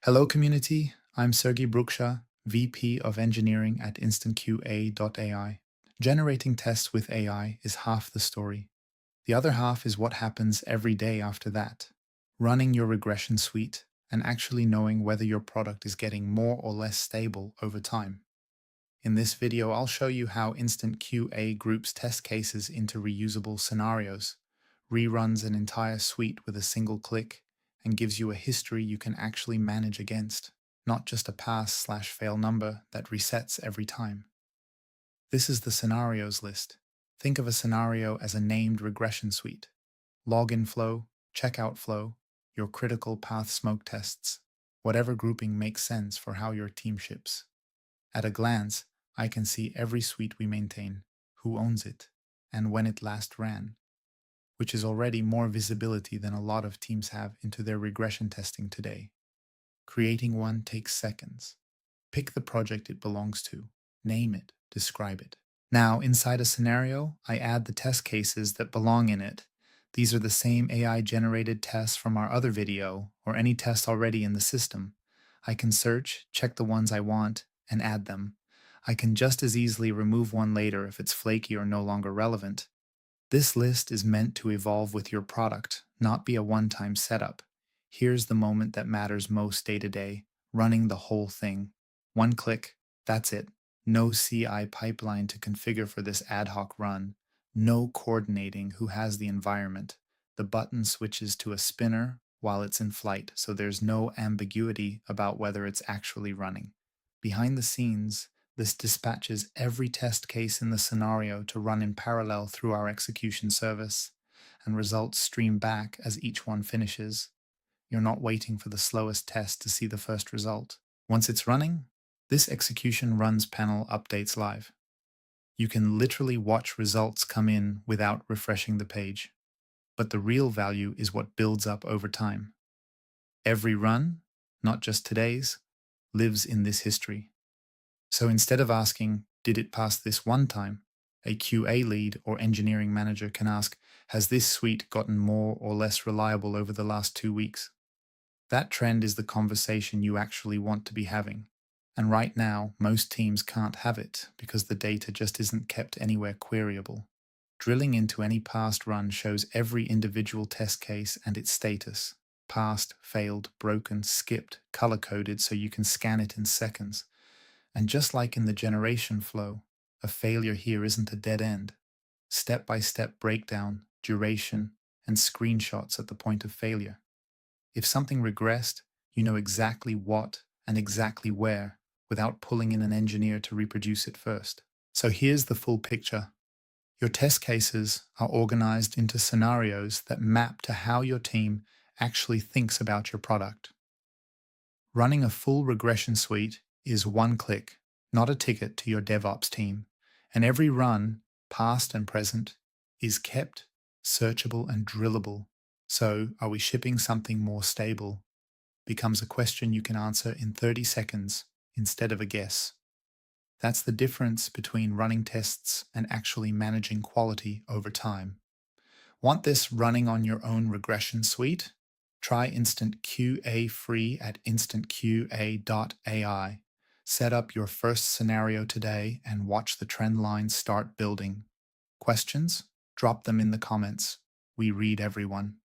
Hello, community. I'm Sergey Bruksha, VP of Engineering at InstantQA.ai. Generating tests with AI is half the story. The other half is what happens every day after that. Running your regression suite and actually knowing whether your product is getting more or less stable over time. In this video, I'll show you how InstantQA groups test cases into reusable scenarios, reruns an entire suite with a single click, and gives you a history you can actually manage against, not just a pass/fail number that resets every time. This is the scenarios list. Think of a scenario as a named regression suite. Login flow, checkout flow, your critical path smoke tests, whatever grouping makes sense for how your team ships. At a glance, I can see every suite we maintain, who owns it, and when it last ran, which is already more visibility than a lot of teams have into their regression testing today. Creating one takes seconds. Pick the project it belongs to, name it, describe it. Now, inside a scenario, I add the test cases that belong in it. These are the same AI-generated tests from our other video, or any test already in the system. I can search, check the ones I want, and add them. I can just as easily remove one later if it's flaky or no longer relevant. This list is meant to evolve with your product, not be a one-time setup. Here's the moment that matters most day to day, running the whole thing. One click, that's it. No CI pipeline to configure for this ad hoc run. No coordinating who has the environment. The button switches to a spinner while it's in flight, so there's no ambiguity about whether it's actually running. Behind the scenes, this dispatches every test case in the scenario to run in parallel through our execution service, and results stream back as each one finishes. You're not waiting for the slowest test to see the first result. Once it's running, this execution runs panel updates live. You can literally watch results come in without refreshing the page. But the real value is what builds up over time. Every run, not just today's, lives in this history. So instead of asking, did it pass this one time? A QA lead or engineering manager can ask, has this suite gotten more or less reliable over the last 2 weeks? That trend is the conversation you actually want to be having. And right now, most teams can't have it because the data just isn't kept anywhere queryable. Drilling into any past run shows every individual test case and its status. Passed, failed, broken, skipped, color-coded so you can scan it in seconds. And just like in the generation flow, a failure here isn't a dead end. Step-by-step breakdown, duration, and screenshots at the point of failure. If something regressed, you know exactly what and exactly where without pulling in an engineer to reproduce it first. So here's the full picture. Your test cases are organized into scenarios that map to how your team actually thinks about your product. Running a full regression suite is one click, not a ticket to your DevOps team, and every run, past and present, is kept, searchable, and drillable. So, are we shipping something more stable? Becomes a question you can answer in 30 seconds instead of a guess. That's the difference between running tests and actually managing quality over time. Want this running on your own regression suite? Try Instant QA free at InstantQA.ai. Set up your first scenario today and watch the trend lines start building. Questions? Drop them in the comments. We read everyone.